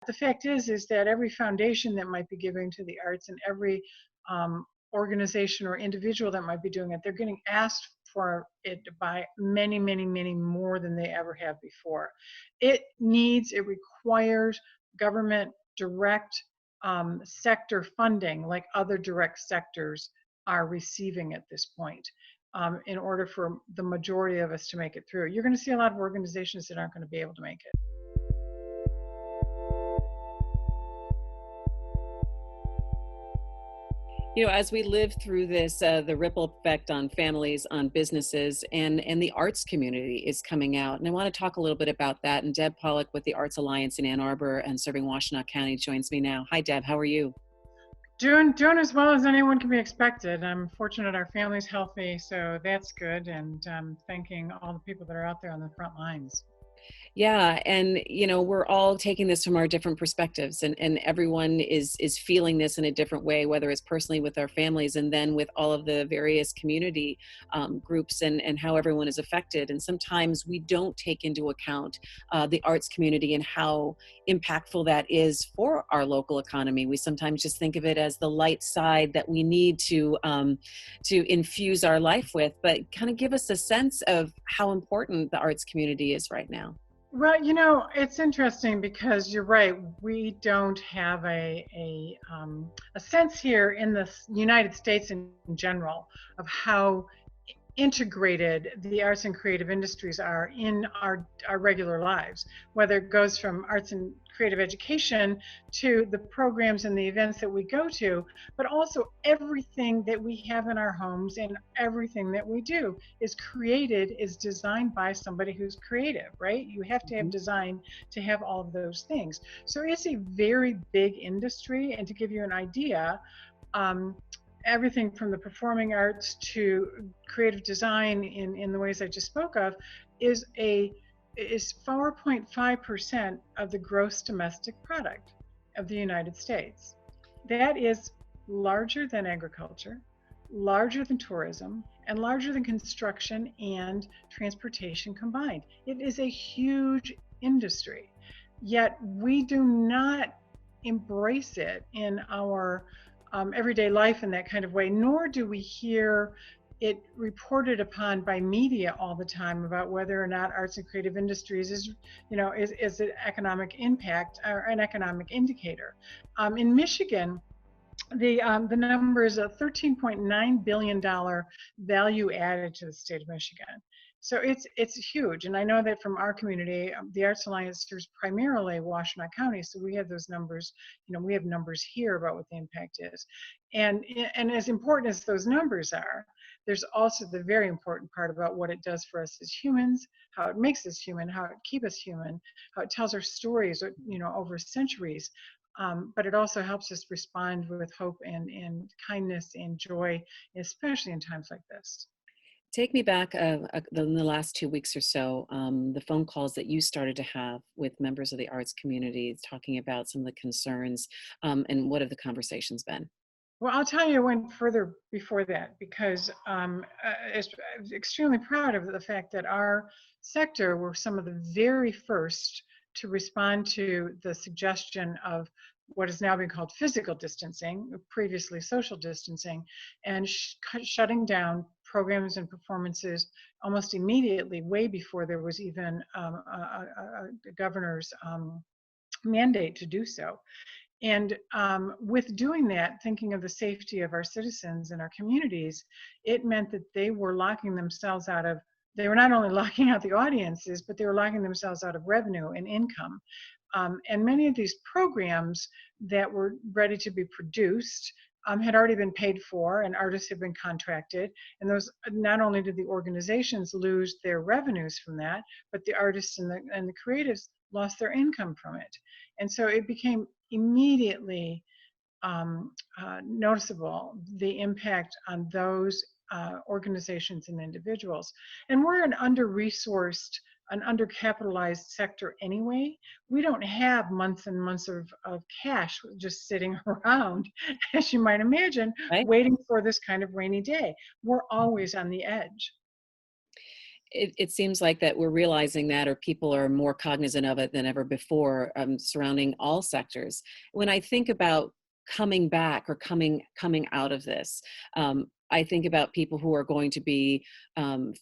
the fact is that every foundation that might be giving to the arts and every organization or individual that might be doing it, they're getting asked for it by many, many, many more than they ever have before. It requires government direct sector funding like other direct sectors are receiving at this point, in order for the majority of us to make it through. You're going to see a lot of organizations that aren't going to be able to make it. As we live through this, the ripple effect on families, on businesses, and the arts community is coming out. And I want to talk a little bit about that. And Deb Polich with the Arts Alliance in Ann Arbor and serving Washtenaw County joins me now. Hi, Deb. How are you? Doing as well as anyone can be expected. I'm fortunate our family's healthy, so that's good. And thanking all the people that are out there on the front lines. Yeah, and we're all taking this from our different perspectives, and everyone is feeling this in a different way, whether it's personally with our families and then with all of the various community groups and how everyone is affected. And sometimes we don't take into account the arts community and how impactful that is for our local economy. We sometimes just think of it as the light side that we need to infuse our life with, but kind of give us a sense of how important the arts community is right now. Well, it's interesting because you're right. We don't have a sense here in the United States in general of how integrated the arts and creative industries are in our regular lives, whether it goes from arts and creative education to the programs and the events that we go to, but also everything that we have in our homes and everything that we do is designed by somebody who's creative, right? You have to have design to have all of those things. So it's a very big industry. And to give you an idea, everything from the performing arts to creative design in the ways I just spoke of is 4.5% of the gross domestic product of the United States. That is larger than agriculture, larger than tourism, and larger than construction and transportation combined. It is a huge industry, yet we do not embrace it in our everyday life in that kind of way, nor do we hear it reported upon by media all the time about whether or not arts and creative industries is an economic impact or an economic indicator. In Michigan, the number is a $13.9 billion value added to the state of Michigan. So it's huge. And I know that from our community, the Arts Alliance serves primarily Washtenaw County. So we have those numbers, we have numbers here about what the impact is. And as important as those numbers are, there's also the very important part about what it does for us as humans, how it makes us human, how it keeps us human, how it tells our stories, over centuries. But it also helps us respond with hope and kindness and joy, especially in times like this. Take me back in the last 2 weeks or so, the phone calls that you started to have with members of the arts community talking about some of the concerns, and what have the conversations been? Well, I'll tell you, I went further before that because I'm extremely proud of the fact that our sector were some of the very first to respond to the suggestion of what is now being called physical distancing, previously social distancing, and shutting down programs and performances almost immediately, way before there was even a governor's mandate to do so. And with doing that, thinking of the safety of our citizens and our communities, it meant that they were locking themselves out of, they were not only locking out the audiences, but they were locking themselves out of revenue and income. And many of these programs that were ready to be produced had already been paid for, and artists have been contracted. And those, not only did the organizations lose their revenues from that, but the artists and the creatives lost their income from it. And so it became immediately noticeable the impact on those organizations and individuals. And we're an under-resourced, an undercapitalized sector anyway. We don't have months and months of cash just sitting around, as you might imagine, Right. waiting for this kind of rainy day. We're always on the edge. it seems like that we're realizing that, or people are more cognizant of it than ever before, surrounding all sectors. When I think about coming back or coming out of this, I think about people who are going to be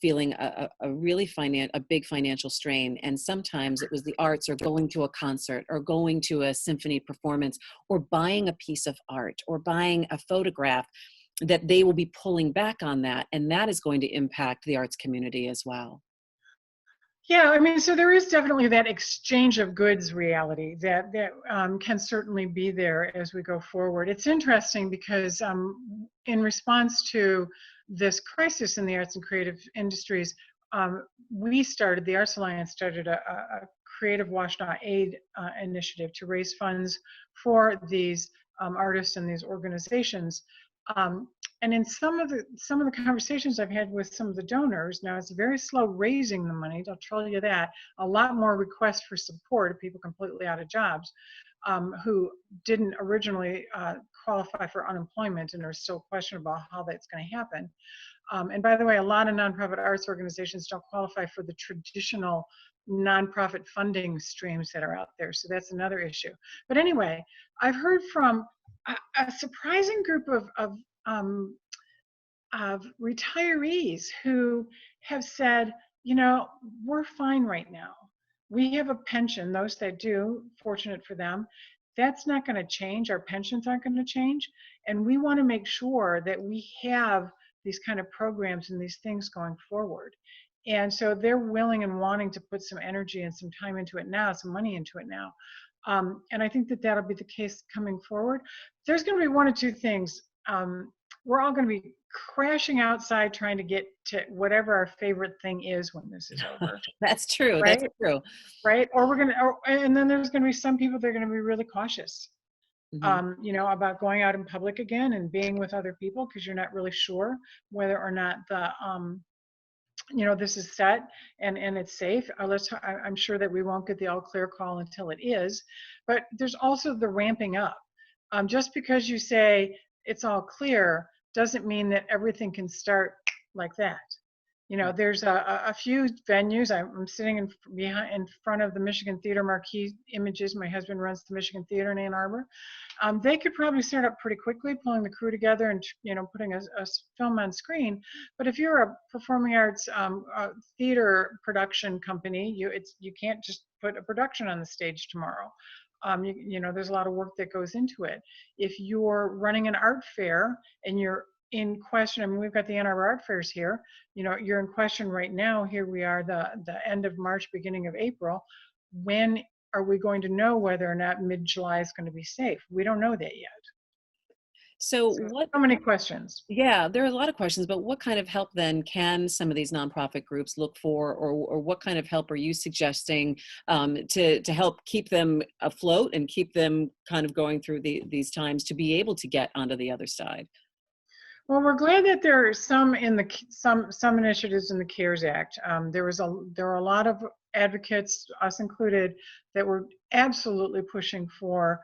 feeling a really a big financial strain. And sometimes it was the arts, or going to a concert, or going to a symphony performance, or buying a piece of art, or buying a photograph, that they will be pulling back on that. And that is going to impact the arts community as well. Yeah, I mean, so there is definitely that exchange of goods reality that can certainly be there as we go forward. It's interesting because in response to this crisis in the arts and creative industries, the Arts Alliance started a Creative Washtenaw Aid initiative to raise funds for these artists and these organizations. And in some of the conversations I've had with some of the donors, now it's very slow raising the money, I'll tell you that. A lot more requests for support of people completely out of jobs, who didn't originally qualify for unemployment, and are still questionable how that's going to happen. And by the way, a lot of nonprofit arts organizations don't qualify for the traditional nonprofit funding streams that are out there. So that's another issue. But anyway, I've heard from a surprising group of retirees who have said, you know, we're fine right now. We have a pension, those that do, fortunate for them. That's not going to change. Our pensions aren't going to change. And we want to make sure that we have these kind of programs and these things going forward. And so they're willing and wanting to put some energy and some time into it now, some money into it now. And I think that that'll be the case coming forward. There's going to be one or two things. We're all going to be crashing outside trying to get to whatever our favorite thing is when this is over. That's true. Right? That's true. Right? And then there's going to be some people that are going to be really cautious, Mm-hmm. you know, about going out in public again and being with other people, because you're not really sure whether or not you know, this is set and it's safe. I'm sure that we won't get the all clear call until it is. But there's also the ramping up. Just because you say it's all clear doesn't mean that everything can start like that. You know, there's a few venues. I'm sitting in front of the Michigan Theater marquee images. My husband runs the Michigan Theater in Ann Arbor. They could probably start up pretty quickly, pulling the crew together and, you know, putting a film on screen. But if you're a performing arts theater production company, you can't just put a production on the stage tomorrow. You know, there's a lot of work that goes into it. If you're running an art fair and you're in question, I mean, we've got the Ann Arbor Art Fairs here, you know, you're in question right now. Here we are, the end of March, beginning of April. When are we going to know whether or not mid-July is going to be safe? We don't know that yet. So So many questions. Yeah, there are a lot of questions, but what kind of help then can some of these nonprofit groups look for, or what kind of help are you suggesting to help keep them afloat and keep them kind of going through these times to be able to get onto the other side? Well, we're glad that there are some initiatives in the CARES Act. There were a lot of advocates, us included, that were absolutely pushing for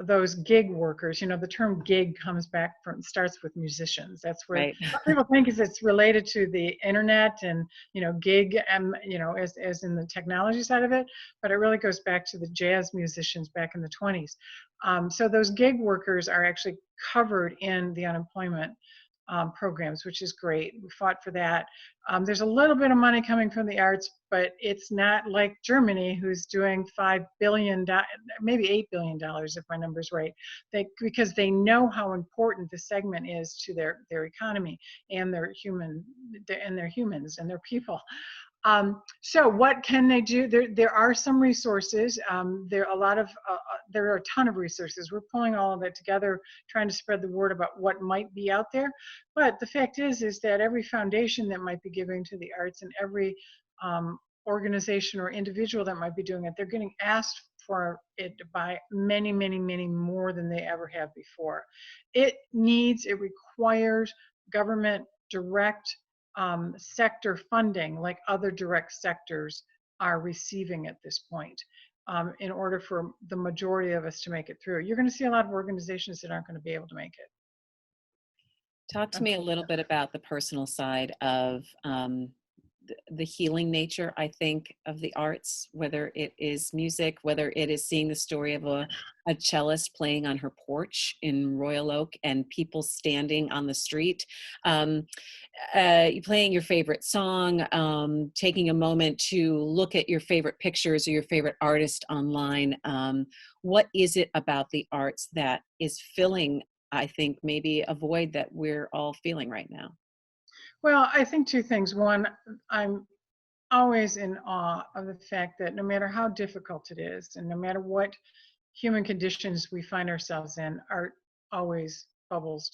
those gig workers. You know, the term gig starts with musicians. That's where Right. people think it's related to the internet and, you know, gig, and, you know, as in the technology side of it, but it really goes back to the jazz musicians back in the 20s. So those gig workers are actually covered in the unemployment programs, which is great. We fought for that. There's a little bit of money coming from the arts, but it's not like Germany, who's doing $5 billion, maybe $8 billion, if my number's right. Because they know how important the segment is to their economy and their humans and their people. So what can they do? There are some resources. There are a ton of resources. We're pulling all of it together, trying to spread the word about what might be out there. But the fact is that every foundation that might be giving to the arts, and every organization or individual that might be doing it, they're getting asked for it by many, many, many more than they ever have before. It requires government direct sector funding, like other direct sectors are receiving at this point, in order for the majority of us to make it through. You're going to see a lot of organizations that aren't going to be able to make it. Talk to me a little bit about the personal side of the healing nature, I think, of the arts, whether it is music, whether it is seeing the story of a cellist playing on her porch in Royal Oak and people standing on the street, um, playing your favorite song, taking a moment to look at your favorite pictures or your favorite artist online. What is it about the arts that is filling, I think, maybe a void that we're all feeling right now? Well, I think two things. One, I'm always in awe of the fact that no matter how difficult it is, and no matter what human conditions we find ourselves in, art always bubbles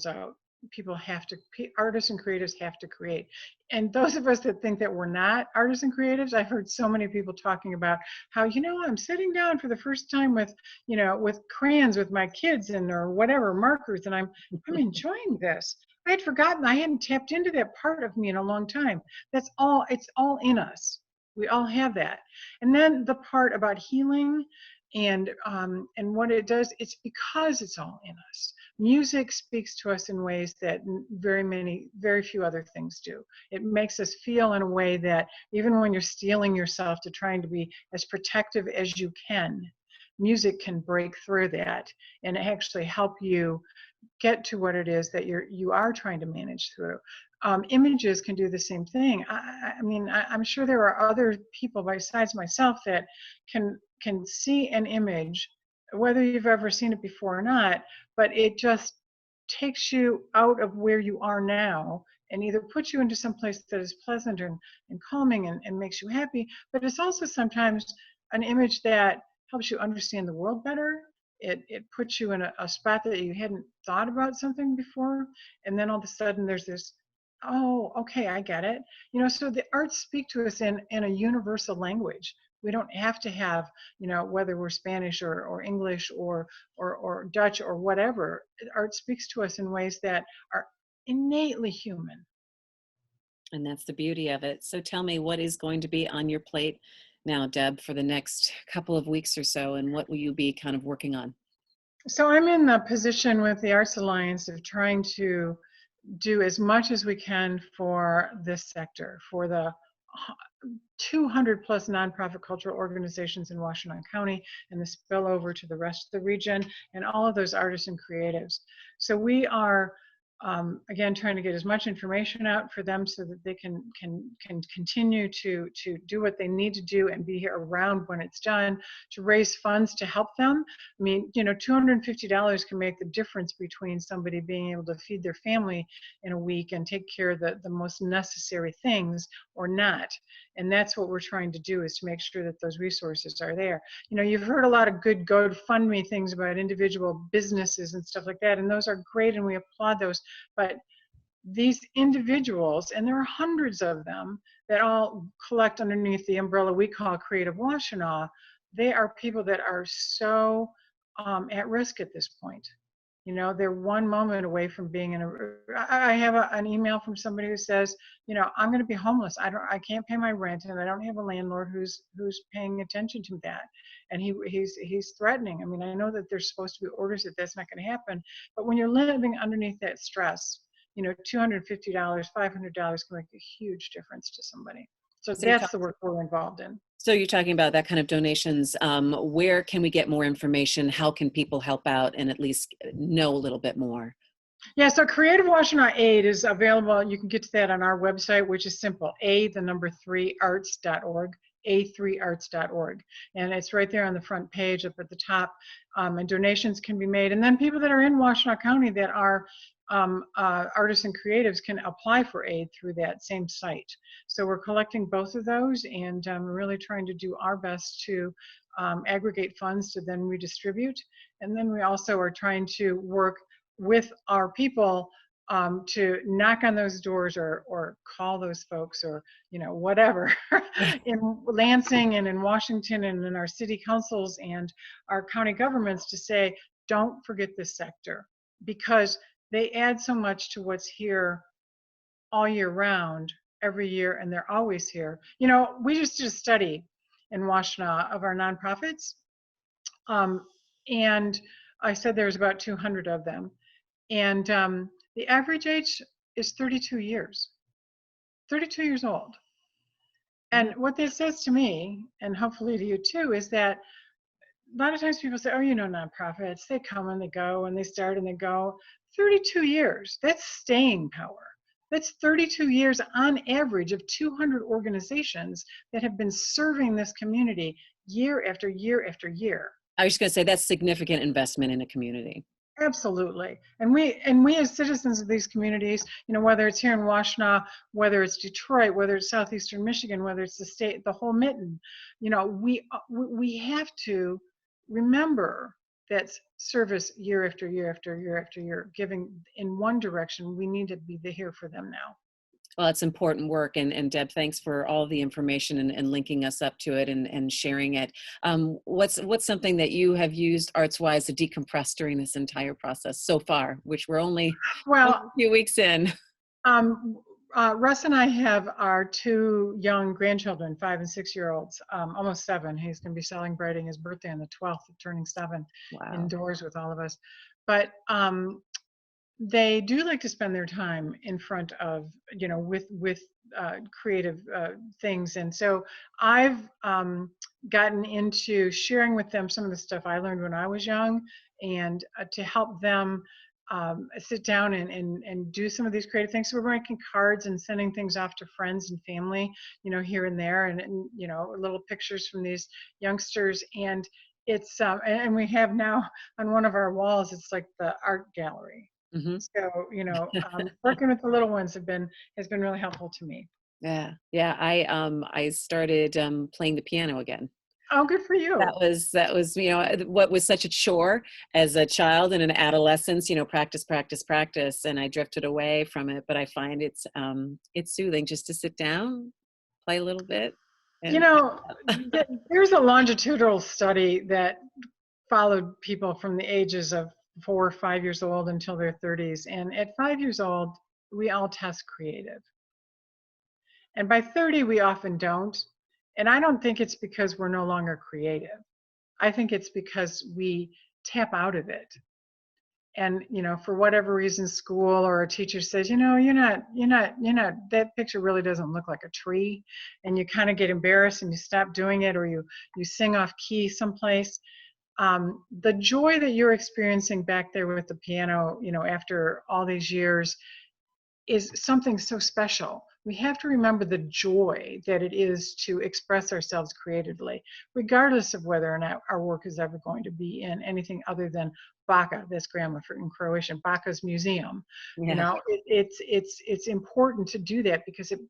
out. People have to, artists and creatives have to create. And those of us that think that we're not artists and creatives, I've heard so many people talking about how, I'm sitting down for the first time with, with crayons with my kids and or whatever markers, and I'm enjoying this. I had forgotten I hadn't tapped into that part of me in a long time. That's all, it's all in us. We all have that. And then the part about healing and what it does, it's because it's all in us. Music speaks to us in ways that very few other things do. It makes us feel in a way that even when you're steeling yourself to trying to be as protective as you can, music can break through that and actually help you get to what it is that you are trying to manage through. Images can do the same thing. I'm sure there are other people besides myself that can see an image, whether you've ever seen it before or not, but it just takes you out of where you are now and either puts you into some place that is pleasant and calming and makes you happy. But it's also sometimes an image that helps you understand the world better. It puts you in a spot that you hadn't thought about something before, and then all of a sudden there's this, oh, okay, I get it. So the arts speak to us in a universal language. We don't have to have, whether we're Spanish or English or Dutch or whatever. Art speaks to us in ways that are innately human. And that's the beauty of it. So tell me, what is going to be on your plate now, Deb, for the next couple of weeks or so, and what will you be kind of working on? So I'm in the position with the Arts Alliance of trying to do as much as we can for this sector, for the 200 plus nonprofit cultural organizations in Washtenaw County and the spillover to the rest of the region and all of those artists and creatives. So we are again trying to get as much information out for them so that they can continue to do what they need to do and be here around when it's done, to raise funds to help them. I mean, $250 can make the difference between somebody being able to feed their family in a week and take care of the most necessary things or not. And that's what we're trying to do, is to make sure that those resources are there. You've heard a lot of good GoFundMe things about individual businesses and stuff like that, and those are great and we applaud those. But these individuals, and there are hundreds of them that all collect underneath the umbrella we call Creative Washtenaw, they are people that are so at risk at this point. They're one moment away from being in a. I have an email from somebody who says, I'm going to be homeless. I can't pay my rent, and I don't have a landlord who's paying attention to that. And he's threatening. I mean, I know that there's supposed to be orders that that's not going to happen, but when you're living underneath that stress, $250, $500 can make a huge difference to somebody. So So you're, that's the work we're involved in. so you're talking about that kind of donations. Where can we get more information? How can people help out and at least know a little bit more? Yeah, so Creative Washtenaw Aid is available. You can get to that on our website, which is simple,3arts.org, a3arts.org. And it's right there on the front page up at the top, and donations can be made. And then people that are in Washtenaw County that are artists and creatives can apply for aid through that same site. So we're collecting both of those and really trying to do our best to aggregate funds to then redistribute. And then we also are trying to work with our people to knock on those doors or call those folks or whatever in Lansing and in Washington and in our city councils and our county governments to say, don't forget this sector, because they add so much to what's here all year round, every year, and they're always here. We just did a study in Washtenaw of our nonprofits, and I said there's about 200 of them. And the average age is 32 years. 32 years old. And what this says to me, and hopefully to you too, is that a lot of times people say, oh, nonprofits, they come and they go and they start and they go. 32 years, that's staying power. That's 32 years on average of 200 organizations that have been serving this community year after year after year. I was just going to say that's significant investment in a community. Absolutely. And we as citizens of these communities, whether it's here in Washtenaw, whether it's Detroit, whether it's southeastern Michigan, whether it's the state, the whole mitten, we have to remember that service year after year after year after year, giving in one direction. We need to be here for them now. Well, it's important work. And Deb, thanks for all the information and linking us up to it and sharing it. What's something that you have used ArtsWise to decompress during this entire process so far, which we're only a few weeks in? Russ and I have our two young grandchildren, 5 and 6 year olds, almost 7. He's going to be celebrating his birthday on the 12th, turning 7. Wow. Indoors with all of us. But they do like to spend their time in front of, with creative things. And so I've gotten into sharing with them some of the stuff I learned when I was young, and to help them sit down and do some of these creative things. So we're making cards and sending things off to friends and family, here and there, and little pictures from these youngsters. And it's and we have now on one of our walls, it's like the art gallery. Mm-hmm. So, working with the little ones has been really helpful to me. Yeah. I started playing the piano again. Oh, good for you. That was, what was such a chore as a child and an adolescence, practice. And I drifted away from it, but I find it's soothing just to sit down, play a little bit. And, there's a longitudinal study that followed people from the ages of 4 or 5 years old until their 30s. And at 5 years old, we all test creative. And by 30, we often don't. And I don't think it's because we're no longer creative. I think it's because we tap out of it. And, for whatever reason, school or a teacher says, you're not, that picture really doesn't look like a tree. And you kind of get embarrassed and you stop doing it, or you sing off key someplace. The joy that you're experiencing back there with the piano, after all these years, is something so special. We have to remember the joy that it is to express ourselves creatively, regardless of whether or not our work is ever going to be in anything other than Baka, that's grammar in Croatian, Baka's museum. Yeah. It's important to do that because it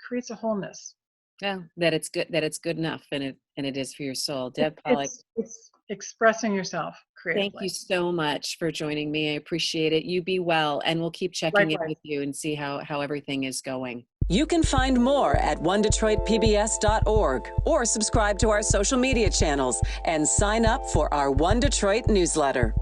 creates a wholeness. Yeah, that it's good enough, and it is for your soul. Deb Polich. It's expressing yourself creatively. Thank you so much for joining me. I appreciate it. You be well, and we'll keep checking in with you and see how everything is going. You can find more at onedetroitpbs.org or subscribe to our social media channels and sign up for our One Detroit newsletter.